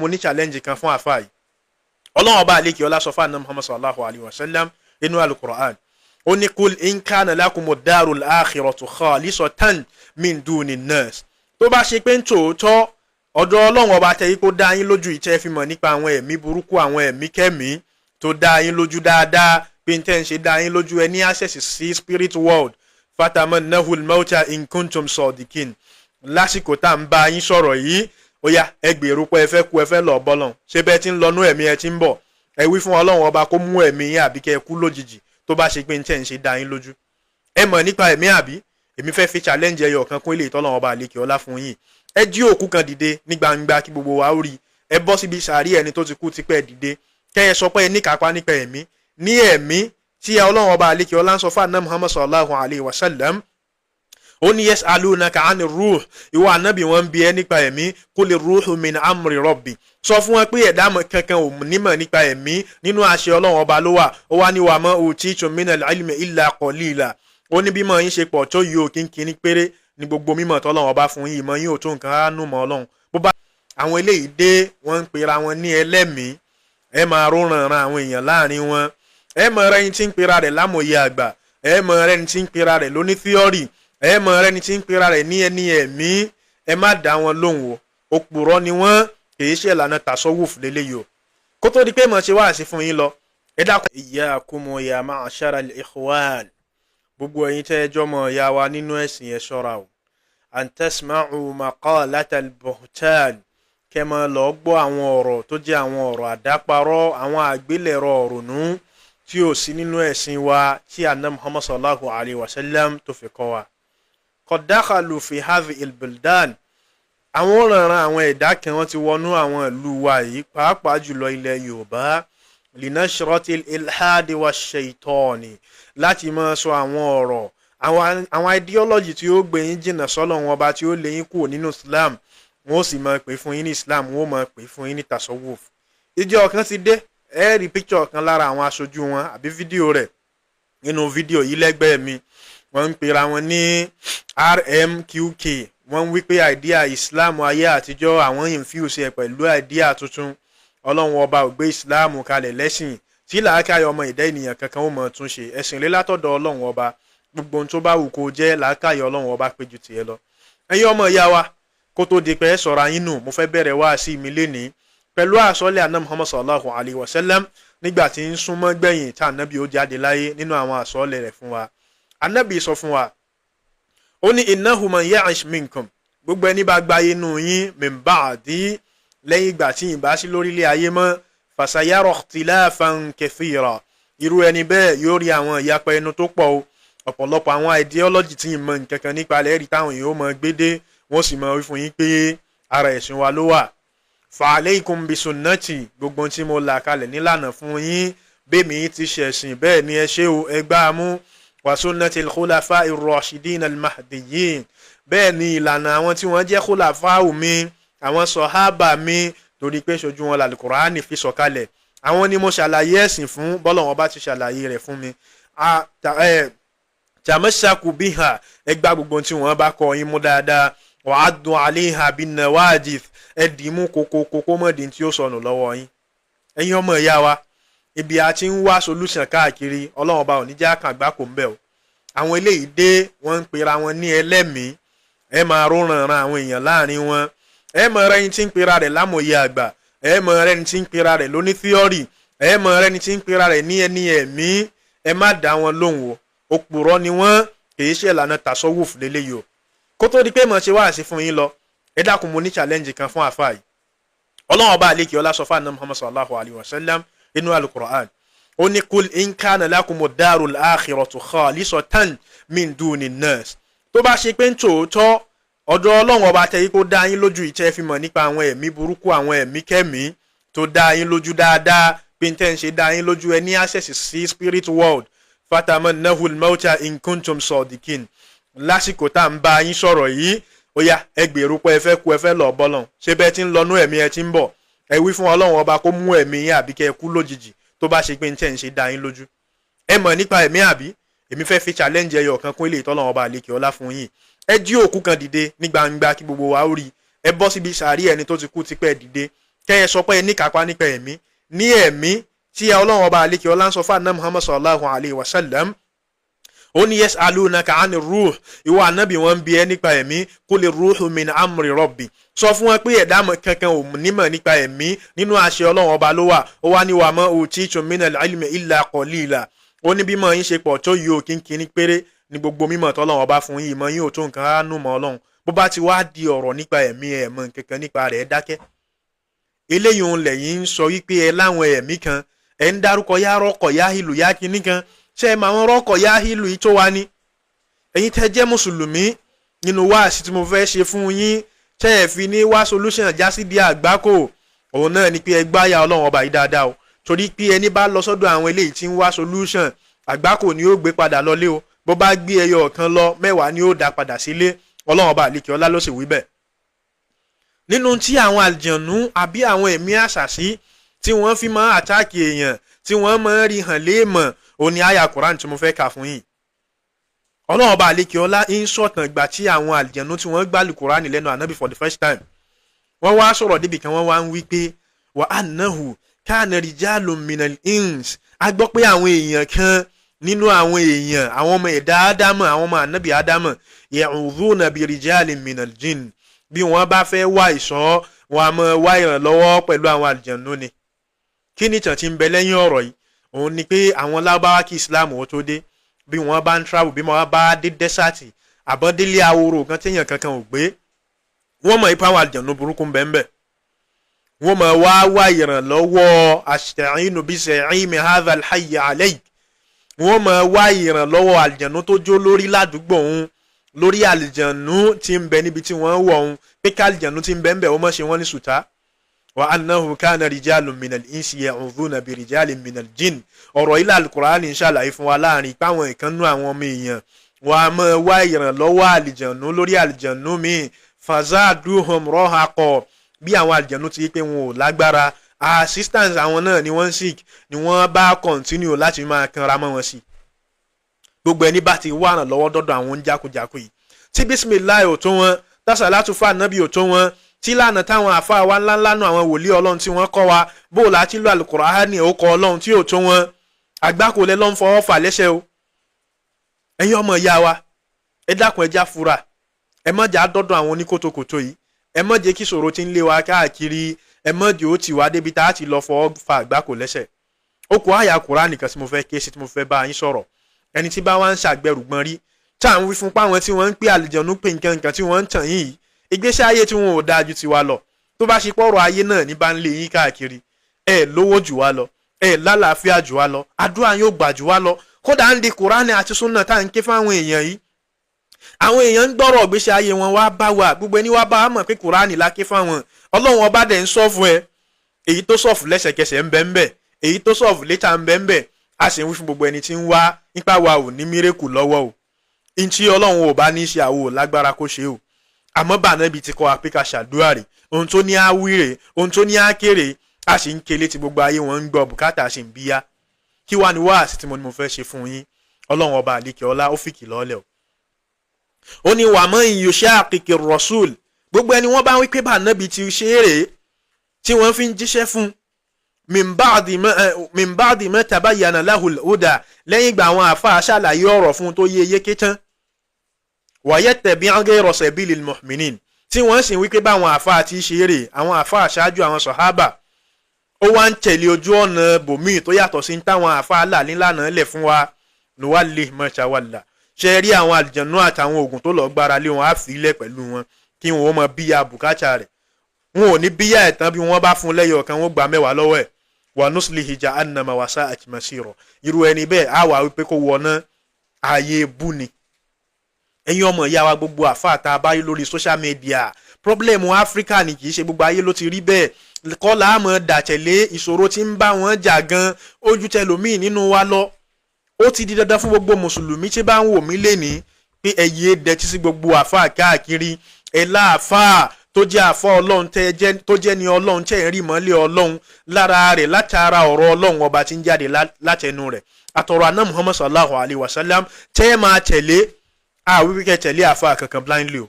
mo ní challenge kan fún àfáà yìí. Ọlọ́run ọba àlékè ọlá sọ fún ànábì Muhammad sallallahu alayhi wa sallam inú al-Qur'an. Ó ní kul in kana lakumud darul akhiratu khalisatan min duni nas. Tó bá ṣe pé ntòótọ́ ọ̀dọ̀ Ọlọ́run ọba tẹ́ yí kó dá yín lójú ìtẹ́ fi mọ̀ nípa àwọn ẹ̀mí burúkú àwọn ẹ̀mí kẹ́mí tó dá yín lójú dáadáa pé ntẹ́ ń ṣe dá yín lójú ẹ ní access sí spirit world fatamannahul mauta in kuntum sadiqin. Lásìkò tá ń bá yín sọ̀rọ̀ yìí ó yá ẹ gbèrú pé ẹ fẹ́ kú ẹ fẹ́ lọ bọ́lọ́n ṣé bẹ́ẹ̀ tí ń lọ́nú ẹ̀mí ẹ ti ń bọ̀ ẹ wí fún Ọlọ́run ọba kó mú ẹ̀mí yín àbí kẹ́ ẹ kú lójijì tó bá ṣe pé ntẹ́ ń ṣe dá yín lójú. Ẹ mọ̀ nípa ẹ̀mí àbí èmi fẹ́ fi challenge ẹyọ kan kún ilé ìtọ́lọ́run ọba àlékè ọlá fún yín. Ẹ jí òkú kan dìde ní gbangba kí gbogbo wa ó rí. Ẹ bọ́ síbi sàárì ẹni tó ti kú tipẹ́ dìde kẹ́ ẹ sọ pé ẹ ní kápá nípa ẹ̀mí ní ẹ̀mí tí Ọlọ́run ọba àlékè ọlá ń sọ fún ànábì Muhammad sallallahu alayhi wa sallam. Ó ní yas'alunaka 'ani ruh ìwọ ànábì wọn bi ẹ́ nípa ẹ̀mí kuli ruhu min amri rabbi. Sọ fún wọn pé ẹ̀dá kankan ò nímọ̀ nípa ẹ̀mí nínú àṣẹ Ọlọ́run ọba ló wà. Ó wá ní wa ma utitum minal ilmi illa qalila. Ó ní bí mọ̀ yín ṣe pọ̀ tó yìí ò kínkínní péré ní gbogbo mímọ̀ tọ́lọ́run ọba fún yín ìmọ̀ yín ò tó nǹkan ránú mọ́ Ọlọ́run. Bó bá àwọn eléyìí dé wọ́n ń pera wọn ní ẹlẹ́mìí ẹ máa róran àwọn èèyàn láàrin wọn. Ẹ mọ̀ rẹ́ni tí ń pera rẹ̀ lámòye àgbà ẹ mọ̀ rẹ́ni tí ń pera rẹ̀ lóní theory ẹ mọ̀ rẹ́ni tí ń pera rẹ̀ ní ẹni ẹ̀mí. Ẹ má dá wọn lóhùn o òpùrọ́ ni wọ́n kìí ṣe ìlànà tasawuf lélẹ́yìí o. Kó tó di pé mọ̀ ṣe wáàsí fún yín lọ ẹ dákun. Iyyakum ya ma'ashara al-ikhwan gbogbo ẹ̀yin tẹ́ ẹjọ́ mọ̀ ya wa nínú ẹ̀sìn ẹ ṣọ́ra o. An tasma'u maqalata al-buhtan kẹ́ máa lọ gbọ́ àwọn ọ̀rọ̀ tó jẹ́ àwọn ọ̀rọ̀ àdáparọ́ àwọn àgbélẹ̀rọ ọ̀rọ̀nú tí ò sí nínú ẹ̀sìn wa tí ànábì Muhammad sallallahu alayhi wa sallam tó fi kọ́ wa. Qad dakhalu fi hadhihi al-buldan àwọn ọ̀ràn àwọn ẹ̀dá kan wọ́n ti wọnú àwọn ìlú wa yìí pàápàá jùlọ ilẹ̀ Yorùbá linashratil ilhadi wa shaitani láti máa sọ àwọn ọ̀rọ̀ àwọn ideology tí ó gbé yín jìnnà sọ́lọ́run ọba tí ó lé yín kúrò nínú Islam wọ́n ó sì máa pè fún yín ní Islam wọ́n ó máa pè fún yín ní tasawuf. Ìjọ kan ti dé ẹ rí picture kan lára àwọn aṣojú wọn àbí fídíò rẹ̀ nínú fídíò yìí lẹ́gbẹ̀ẹ́ mi wọ́n ń pera wọn ní RMQK wọ́n ń wí pé idea Islam ayé àtijọ́ àwọn infuse ẹ̀ pẹ̀lú idea tuntun. Ọlọ́run ọba ò gbé Islam kalẹ̀ lẹ́sìn tí làákàyè ọmọ ìdá ènìyàn kankan ó mọ̀ tún ṣe ẹ̀sìn lé látọ̀dọ̀ Ọlọ́run ọba gbogbo ohun tó bá wù kó jẹ́ làákàyè Ọlọ́run ọba pé ju tiẹ̀ lọ. Ẹ̀yin ọmọ ìyá wa kó tó di pé ẹ sọ̀rọ̀ ayín nù mo fẹ́ bẹ̀rẹ̀ wá sí mi lénìí pẹ̀lú àsọlẹ̀ ànábì Muhammad sallallahu alayhi wa sallam nígbà tí ń súnmọ́ gbẹ̀yìn tá ànábì ó jáde láyé nínú àwọn àsọlẹ̀ rẹ̀ fún wa. Ànábì sọ fún wa ó ní innahu man ya'ish minkum gbogbo ẹni bá gbáyé nù yín min ba'di lẹ́yìn ìgbà tí ìbá sí lórílẹ̀ ayé mọ́ fasayara ikhtilafan kathira irú ẹni bẹ́ẹ̀ yóò rí àwọn ìyapa ẹnu tó pọ̀ o ọ̀pọ̀lọpọ̀ àwọn ideology tí ìmọ̀ nǹkankan nípa lẹ́rìí táwọn èèyàn ó mọ gbédé wọ́n sì mọ wí fún yín pé ara ẹ̀sìn wa ló wà. Fa alaykum bi sunnati gbogbo tí mo là kalẹ̀ nílànà fún yín bẹ́ẹ̀mi ti ṣẹ̀sìn bẹ́ẹ̀ ni ẹ ṣe o ẹ gbá mú wa sunnatil khulafa'ir rashidin al-mahdiyyin bẹ́ẹ̀ ni ìlànà àwọn tí wọ́n jẹ́ khulafa'u mi àwọn sọ̀hábà mi torí pé ṣojú wọn l'Al-Qur'ani fi sọ̀kalẹ̀ àwọn ni mo ṣàlàyé ẹ̀sìn fún bọ́lọ̀ wọn bá ti ṣàlàyé rẹ̀ fún mi. Tamassaku biha ẹ gbá gbogbo tí wọ́n bá kọ yín mú dáadáa wa addu 'alayha bin nawajidh ẹ dì mú kókó mọ́dín tí ó sọnù lọ́wọ́ yín. Ẹ̀yin ọmọ ìyá wa ibi a ti ń wá solution káàkiri Ọlọ́run ọba ò ní jẹ́ àkàngbá kò ń bẹ̀ o. Àwọn eléyìí dé wọ́n ń pera wọn ní ẹlẹ́mìí ẹ máa róran àwọn èèyàn láàrin wọn. Ẹ mọ̀ rẹ́ni tí ń pera rẹ̀ lámòye àgbà ẹ mọ̀ rẹ́ni tí ń pera rẹ̀ lóní theory ẹ mọ̀ rẹ́ni tí ń pera rẹ̀ ní ẹni ẹ̀mí. Ẹ má dá wọn lóhùn o òpùrọ́ ni wọ́n kìí ṣe ìlànà tasawuf lélẹ́yìí o. Kó tó di pé mọ̀ ṣe wáàsí fún yín lọ ẹ dákun mo ní challenge kan fún àfáà yìí. Ọlọ́run ọba àlékè ọlá sọ fún ànábì Muhammad sallallahu alayhi wa sallam inú al-Qur'an. Ó ní kul in kana lakumud darul akhiratu khalisatan min duni nas. Tó bá ṣe pé ń tòótọ́ ọ̀dọ̀ Ọlọ́run ọba tẹ́ yí kó dá yín lójú ìtẹ́ fi mọ̀ nípa àwọn ẹ̀mí burúkú àwọn ẹ̀mí kẹ́mí tó dá yín lójú dáadáa pé ń tẹ́ ń ṣe dá yín lójú ẹ ní access sí spirit world fatamannahul mauta in kuntum sadiqin. Lásìkò tá ń bá yín sọ̀rọ̀ yìí ó yá ẹ gbèrú pé ẹ fẹ́ kú ẹ fẹ́ lọ bọ́lọ́n ṣé bẹ́ẹ̀ tí ń lọ́nú ẹ̀mí ẹ ti ń bọ̀ ẹ wí fún Ọlọ́run ọba kó mú ẹ̀mí yín àbí kẹ́ ẹ kú lójijì tó bá ṣe pé ń tẹ́ ń ṣe dá yín lójú. Ẹ mọ̀ nípa ẹ̀mí àbí èmi fẹ́ fi challenge ẹyọ kan kún ilé ìtọ́lọ́run ọba àlékè ọlá fún yín. Ẹ jí òkú kan dìde ní gbangba kí gbogbo wa ó rí. Ẹ bọ́ síbi sàárì ẹni tó ti kú tipẹ́ dìde kẹ́ ẹ sọ pé ẹ ní kápá nípa ẹ̀mí ní ẹ̀mí tí Ọlọ́run ọba àlékè ọlá ń sọ fún ànábì Muhammad sallallahu alayhi wa sallam ó ní yas'alunaka 'ani ruh ìwọ ànábì wọn bi ẹ́ nípa ẹ̀mí quli ruhu min amri rabbi sọ fún wọn pé ẹ̀dá kankan ò nímọ̀ nípa ẹ̀mí nínú àṣẹ Ọlọ́run ọba ló wà ó wá ní wa ma utitum minal ilmi illa qalila ó ní bí mọ̀ yín ṣe pọ̀ tó yìí ò kínkínní péré ní gbogbo mímọ̀ tọ́lọ́run ọba fún yín mọ̀ yín ò tó nǹkan ránú mọ́ Ọlọ́run bó bá ti wá di ọ̀rọ̀ nípa ẹ̀mí ẹ̀ mọ̀ kankan nípa rẹ̀ dákẹ́ eléyìí òun lẹ́yìn ń sọ wípé ẹ láwọn ẹ̀mí kan ẹ̀ ń dárúkọ yá rọ́kọ̀ yá hìlù yá kinní kan ṣé ẹ máa ń rọ́kọ̀ yá hìlù yìí tó wá ní ẹ̀yin tẹ́ jẹ́ mùsùlùmí nínú wáàsí tí mo fẹ́ ṣe fún yín tẹ́ ẹ̀ fi ní wá solution já sí di àgbákò òun náà ni pé ẹ gbáyà Ọlọ́run ọba yìí dáadáa o torí pé ẹni bá lọ sọ́dọ̀ àwọn eléyìí tí ń wá solution àgbákò ni ó gbé padà lọlé o bó bá gbé ẹyọ kan lọ 10 ni ó dá padà sílé Ọlọ́run ọba àlekè ọlá ló sì wí bẹ́ẹ̀ nínú tí àwọn àlìjànú àbí àwọn ẹ̀mí àṣàṣí tí wọ́n fi máa àtáàkì èèyàn tí wọ́n máa rí hàn léèmọ̀ òní àyà Quran tí mo fẹ́ kà fún yín Ọlọ́run ọba àlekè ọlá ń sọ̀tàn ìgbà tí àwọn àlìjànú tí wọ́n gbàlù Quran lẹ́nu ànábì for the first time wọ́n wá sọ̀rọ̀ débi kan wọ́n wá ń wí pé wa annahu kana rijalun minal ins a gbọ́ pé àwọn èèyàn kan nínú àwọn èèyàn àwọn ọmọ ẹ̀dá ádámọ̀ àwọn ọmọ ànábì ádámọ̀ ya'udhuna bi rijalin minal jinn bí wọ́n bá fẹ́ wá ìṣọ́ wọn a máa wá ìrànlọ́wọ́ pẹ̀lú àwọn àlìjànú ni kí ni ìtàn tí ń bẹ lẹ́yìn ọ̀rọ̀ yìí òun ni pé àwọn lábáwá kí Islam ó tó dé bí wọ́n bá ń travel bí wọ́n bá dé dẹ́sàtì àbọ̀délé ahoro kan téèyàn kankan ò gbé wọ́n mọ̀ ipá àwọn àlìjànú burúkú ń bẹ ń bẹ wọ́n mọ̀ wá ìrànlọ́wọ́ asta'inu bi sa'imi hadha al-hayy alayk wọ́n mọ̀ wá ìrànlọ́wọ́ àlìjànú tó jó lórí ládùúgbò òun lórí àlìjànú tí ń bẹ níbi tí wọ́n wọ̀ òun pé ká àlìjànú tí ń bẹ ń bẹ ó mọ̀ ṣe wọ́n ní sùtá wa annahu kana rijalun minal insi ya'udhuna bi rijalin minal jinn ọ̀rọ̀ ilé al-Qur'ani ń ṣàlàyé fún wa láàrin páwọn ìkànnú àwọn ọmọ èèyàn wọ́n a máa wá ìrànlọ́wọ́ àlìjànú lórí àlìjànú míì fazaduhum rahaqa bí àwọn àlìjànú ti pé wọn ò lágbára assistance àwọn náà ni wọ́n sick ni wọ́n bá continue láti máa kanra mọ́ wọn sí gbogbo ẹni bá ti wá ràn lọ́wọ́ dọ́dọ̀ àwọn jákujàku yìí tí bismillah ò tó wọn tasalatu fa nabi ò tó wọn tí lànà táwọn àfa wa ńláńlá náà àwọn wòlíì Ọlọ́run tí wọ́n kọ́ wa bó láti lo al-Qur'ani ó kọ́ Ọlọ́run tí ò tó wọn àgbákò lẹ́ lọ́n fọwọ́ fà lẹ́sẹ̀ o ẹ̀yin ọmọ ìyá wa ẹ dákun ẹja fura ẹ má jà dọ́dọ̀ àwọn oníkótókòtó yìí ẹ má jẹ́ kí ṣòro tí ń lé wa káàkiri ẹ má jẹ́ ó ti wá débi tá a ti lọ fọwọ́ fà àgbákò lẹ́sẹ̀ ó kó àyà Kùránì kan tí mo fẹ́ ké sí tí mo fẹ́ bá yín sọ̀rọ̀ ẹni tí bá wá ń ṣàgbẹrùgbọ́n rí tá à ń wí fún páwọn tí wọ́n ń pè àlìjànú pé nǹkan tí wọ́n ń tàn yìí ìgbésí ayé tí wọn ò dáa ju tiwa lọ tó bá ṣe pọ̀rọ̀ ayé náà ní bá ń lé yín káàkiri ẹ lówó jù wá lọ ẹ lálàáfíà jù wá lọ àdúrà yóò gbà jù wá lọ kódà ń di Kùránì àti súnà tá à ń ké fáwọn èèyàn yìí àwọn èèyàn ń gbọ́rọ̀ ìgbésí ayé wọn wá bá wa gbogbo ẹni wá bá wa mọ̀ pé Kùránì la ké fáwọn Ọlọ́run ọba dẹ̀ ń sọ́ọ̀fù ẹ èyí tó sọ́ọ̀fù lẹ́sẹ̀kẹsẹ̀ ń bẹ ń bẹ èyí tó sọ́ọ̀fù létà ń bẹ ń bẹ a sì ń wí fún gbogbo ẹni tí ń wá nípa wa ò ní mírèkù lọ́wọ́ o ntí Ọlọ́run ò bá ní ṣe àwò lágbára kó ṣe o àmọ́ bànábì ti kọ́ apíkà ṣàdúrà rè ohun tó ní àwírè ohun tó ní àkèrè a sì ń kele tí gbogbo ayé wọn ń gbọ́ bùkátà sì ń bíyá kí wá ní wáàsí tí mo ní mo fẹ́ ṣe fún yín Ọlọ́run ọba àlékè ọlá ó fìkì lọ́lẹ̀ o ó ní wà mọ́ ìyòṣẹ́ àkìkì rọ̀ṣùl gbogbo ẹni wọ́n bá wí pé bànábì ti ṣe é rèé tí wọ́n fi ń jíṣẹ́ fún min ba'di ma tabayyana lahul huda lẹ́yìn ìgbà àwọn àfáà ṣàlàyé ọ̀rọ̀ fún tó yé yéké tán wa yattabi' ghayra sabilil mu'minin tí wọ́n sì wí pé báwọn àfáà ti ṣe é rèé àwọn àfáà ṣáájú àwọn sàhábà ó wá ń tẹ̀lé ojú ọ̀nà bòmíì tó yàtọ̀ sí táwọn àfáà là nílànà lẹ̀ fún wa nuwalli ma tawalla ṣe rí àwọn àlìjànú àtàwọn oògùn tó lọ gbára lé wọn á fi ilẹ̀ pẹ̀lú wọn kí wọn ó mọ bíyà bùkátà rẹ̀ wọn ò ní bíyà ẹ̀tàn bí wọ́n bá fún lẹ́yọ̀ kan wọ́n gba 10 lọ́wọ́ ẹ̀ wa nuslihi jahannama wa sa'at masira irú ẹni bẹ́ẹ̀ á wà wípé kó wọná ààyè bú ni ẹ̀yin ọmọ ìyá wa gbogbo àfáà tá a bá rí lórí social media problem Áfíríkà ni kì í ṣe gbogbo ayé ló ti rí bẹ́ẹ̀ kọ́lá àmọ́ dàtẹ̀lé ìṣòro tí ń bá wọn jà gan ojú tẹlòmíì nínú wa lọ ó ti di dandan fún gbogbo mùsùlùmí tí bá ń wò mí lénìí pé ẹ̀yẹ dẹ̀tí sí gbogbo àfáà káàkiri ẹ̀ láàfáà tó jẹ́ àfáà ọlọ́run tó jẹ́ ní ọlọ́run tẹ́ ẹ̀ rí mọ́lẹ̀ ọlọ́run lára rẹ̀ látara ọ̀rọ̀ ọlọ́run ọba tí ń jáde látẹnu rẹ̀ àtọ̀rọ̀ àná Muhammad sallallahu alayhi wa sallam tẹ́ ẹ máa tẹ̀lé àwíwíkẹ́ tẹ̀lé àfáà kankan blindly o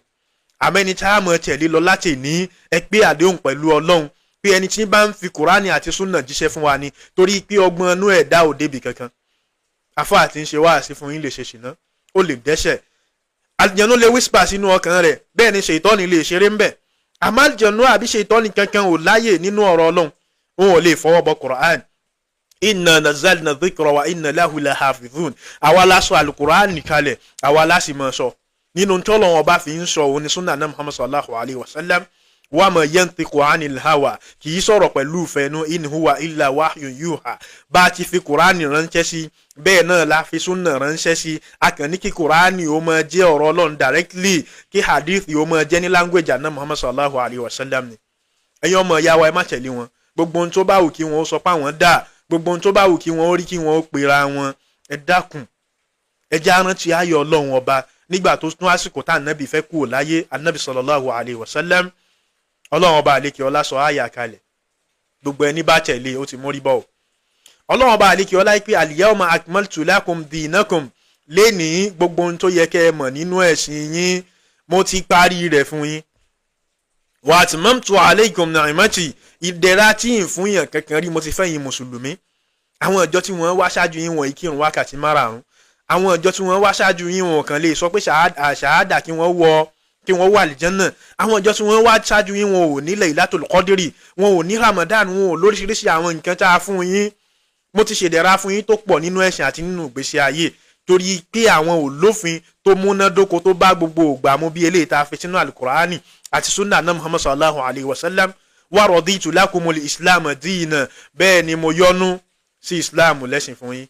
àmẹ́ni tá a mọ̀ tẹ̀lé lọ láti ní ẹ pé àdéhùn pẹ̀lú ọlọ́run pé ẹni tí bá ń fi kùránì àti súnà jíṣẹ́ fún wa ni torí pé ọgbọ́n inú ẹ̀dá ò débi kankan. Àfáà àti ń ṣe wáàsí fún yín lè ṣe ṣìnà, ó lè dẹ́ṣẹ̀, àlùjànnú lè whisper sínú ọkàn rẹ̀, bẹ́ẹ̀ ni ṣètọ́ni lè ṣeré ń bẹ̀. Àmọ́ àlùjànnú àbí ṣètọ́ni kankan ò láyè nínú ọ̀rọ̀ Ọlọ́run, wọn ò lè fọwọ́ bọ Qur'an. Inna nazzalna dhikra wa inna lahu lahafidhun. Àwa la sọ al-Qur'an kalẹ̀, àwa la sì máa sọ. Nínú t'Ọlọ́run bá fi ń sọ òun ni sunnah náà Muhammad sallallahu alayhi wa sallam. Wa ma yantiqu anil hawa, kì í sọ̀rọ̀ pẹ̀lú fẹ́nu, in huwa illa wahyun yuha. Bá ti fi Qur'ani ránṣẹ́ sí, bẹ́ẹ̀ náà la fi súnà ránṣẹ́ sí. A kàn ní kí Qur'ani ó máa jẹ́ ọ̀rọ̀ Ọlọ́run directly, kí hadith ó máa jẹ́ ní language àná Muhammad sallallahu alayhi wa sallam ni. Ẹ̀yin ọmọ ìyá wa ẹ má tẹ̀lé wọn. Gbogbo ohun tó bá wù kí wọn ó sọ pé àwọn dà, gbogbo ohun tó bá wù kí wọn ó rí kí wọn ó pera wọn. Ẹ dákun, ẹ jẹ́ á rántí ayọ̀ Ọlọ́run ọba nígbà tó tún àsìkò tá ànábì fẹ́ kúrò láyé, ànábì sallallahu alayhi wa sallam. Ọlọ́run ọba àlékè ọlá sọ àyà kalẹ̀, gbogbo ẹni bá tẹ̀lé ó ti mórí bọ́. Ọlọ́run ọba àlékè ọlá pé al-yawma akmaltu lakum dinakum, lénìí gbogbo ohun tó yẹ kẹ́ ẹ mọ̀ nínú ẹ̀sìn yín mo ti parí rẹ̀ fún yín. Wa atmamtu alaykum ni'mati, ìdẹ̀ra tí ń fún yàn kankan rí mo ti fẹ́ yín mùsùlùmí. Àwọn ìjọ tí wọ́n wá ṣáájú yín wọ̀nyí kírun wákàtí márààrún. Àwọn ìjọ tí wọ́n wá ṣáájú yín wọn kàn lè sọ pé ṣàhádà kí wọ́n wà àlìjánnà. Àwọn ìjọ tí wọ́n wá ṣáájú yín wọn ò ní Laylatul Qadri, wọn ò ní Ramadan, wọn ò lóríṣiríṣi àwọn nǹkan tá a fún yín. Mo ti ṣèdẹ̀ra fún yín tó pọ̀ nínú ẹ̀sìn àti nínú ìgbésí ayé, torí pé àwọn olófin tó múnádóko tó bá gbogbo ògbà mú bí eléyìí tá a fi sínú al-Qur'ani àti sunnah náà Muhammad sallallahu alayhi wa sallam. Wa raditu lakumul islam dina, bẹ́ẹ̀ ni mo yọ́nú sí islam lẹ́sìn fún yín.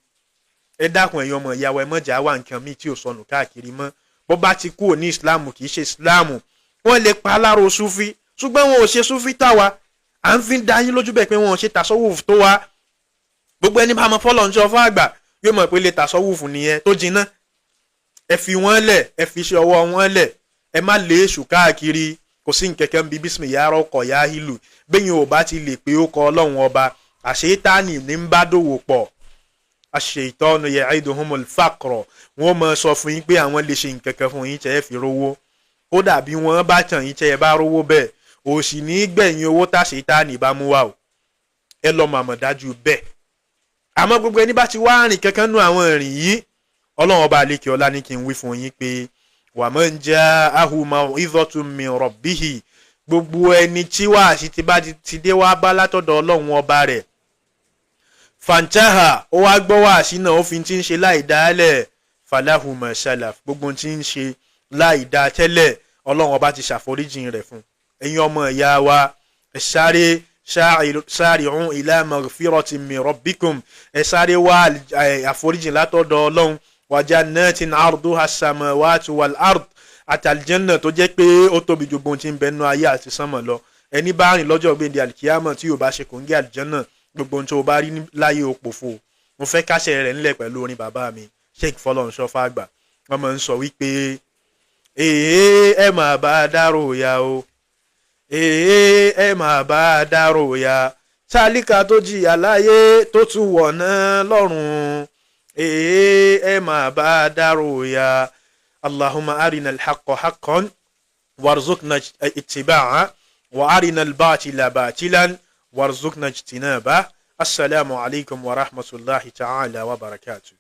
Ẹ dákun ẹ̀yin ọmọ ìyá wa, ẹ má jà wá nǹkan míì tí ò sọnù káàkiri mọ́. Bó bá ti kúrò ní islam kì í ṣe islam. Wọ́n lè pa aláró sufi, ṣùgbọ́n wọn ò ṣe sufi táwa. À ń fi dá yín lójú bẹ́ẹ̀ pé wọn ò ṣe tasawuf tó wa. Gbogbo ẹni bá mọ fọ́lọ́ ń ṣe ọfọ́ àgbà yóò mọ̀ pé lè tasawuf nìyẹn tó jiná. Ẹ fi wọ́n lẹ̀, ẹ fi ṣe ọwọ́ wọn lẹ̀, ẹ má lè èṣù káàkiri. Kò sí nkẹ̀kẹ́ ń bi bísímì yàrá ọkọ̀ yá hílù, bẹ́yìn ò bá ti lè pé ó kọ Ọlọ́run ọba, àṣetánì ní ń bá dòwò pọ̀. Ash-shaytanu ya'iduhumul faqra, wọ́n mọ̀ sọ fún yín pé àwọn lè ṣe nkẹ̀kẹ́ fún yín tẹ́ ẹ fi rówó. Ó dàbí wọ́n bá tàn yín tẹ́ ẹ bá rówó bẹ́ẹ̀, ò sì ní gbẹ̀yìn owó táṣetánì bá mú wá o. Ẹ lọ màmọ̀ dájú bẹ́ẹ̀. Àmọ́ gbogbo ẹni bá ti wá rìn kankan nú àwọn ìrìn yìí, Ọlọ́run ọba àlékè ọlá ní kí n wí fún yín pé wa man ja'ahu maw'izatun min rabbihi, gbogbo ẹni tí wàásí ti bá ti dé wá bá látọ̀dọ̀ Ọlọ́run ọba rẹ̀, fantaha, ó wá gbọ́ wàásí náà ó fi ti ń ṣe láì dálẹ̀, falahu ma salaf, gbogbo tí ń ṣe láì dá tẹ́lẹ̀ Ọlọ́run ọba ti ṣàforíjìn rẹ̀ fún. Ẹ̀yin ọmọ ìyá wa, ẹ sáré sari'un ila maghfiratin min rabbikum, ẹ sáré wá àforíjìn látọ̀dọ̀ Ọlọ́run. Wa jannatin arduha as-samawati wal ard, àti aljanna tó jẹ́ pé ó tóbi ju gbogbo tí ń bẹ nínú ayé àti sánmọ̀ lọ. Ẹni bá rìn lọ́jọ́ gbèǹde alkiyama tí yóò bá ṣe kòńgẹ́ aljanna, gbogbo ohun tó bá rí láyé òpòfo. Mo fẹ́ kásẹ̀ rẹ̀ ńlẹ̀ pẹ̀lú orin bàbá mi Sheikh Fọlọ́runṣọ́ Fágbà. Wọ́n máa ń sọ wípé ẹ máa bá a dárò ya o, ẹ máa bá a dárò ya, tálíkà tó jìyà láyé tó tún wọ̀nà lọ́run, ẹ máa bá a dárò ya. Allahumma arina al-haqqa haqqan warzuqna ittiba'ah wa arina al-batila batilan warzuqna ijtinabah. Assalamu alaikum wa rahmatullahi ta'ala wa barakatuh.